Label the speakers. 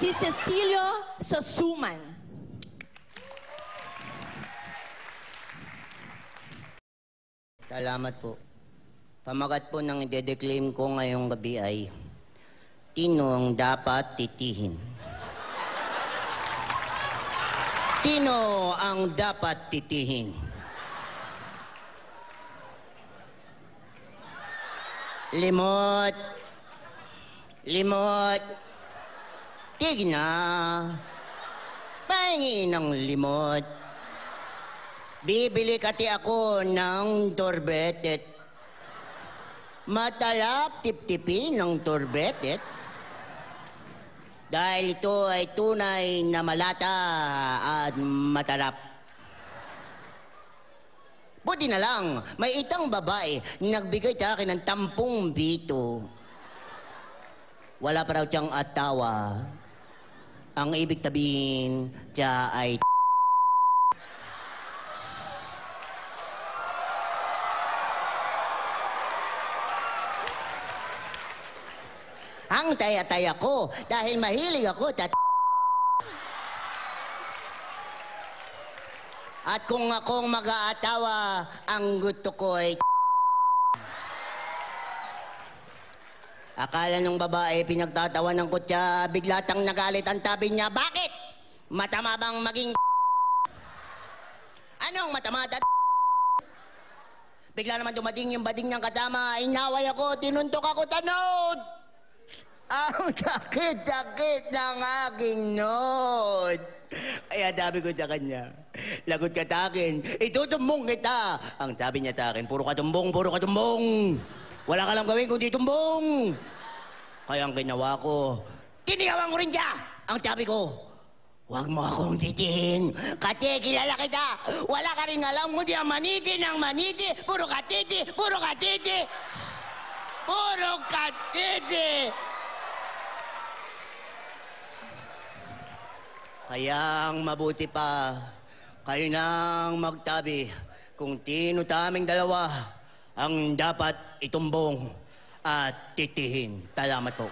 Speaker 1: si Cecilio Sasuman.
Speaker 2: Salamat po. Pamagat po ng ide-declaim ko ngayong gabi ay Tino ang dapat titihin. Tino ang dapat titihin. Limot. Limot. Tigna. Pahingi ng limot. Bibili kati ako ng torbetet. Matalap tip-tipin ng torbetet. Dahil ito ay tunay na malata at matarap. Buti na lang, may itang babae nagbigay sa akin ng 10 bito. Wala pa raw siyang atawa. Ang ibig sabihin, siya ay ang taya-taya ko dahil mahilig ako at kung akong mag-aatawa, ang gusto ko ay akala ng babae pinagtatawanan ko siya, bigla tang nagalit ang tabi niya. Bakit? Matama bang maging anong matama? Bigla naman dumating yung bading niyang kasama, inaway ako, tinuntok ako, tanod! Ang sakit-sakit ng aking nod. Kaya sabi ko sa kanya, lagot ka sa akin, itutumbong kita. Ang sabi niya sa akin, puro ka tumbong, puro ka tumbong. Wala ka lang gawin kundi tumbong. Kaya ang ginawa ko, tinigawan ko rin siya. Ang sabi ko, huwag mo akong titihin. Kasi kilala kita. Wala ka rin alam kundi ang maniti ng maniti. Puro ka titi, puro ka titi. Puro ka titi. Kaya ang mabuti pa, kayo nang magtabi kung tino taming dalawa ang dapat itumbong at titihin. Salamat po.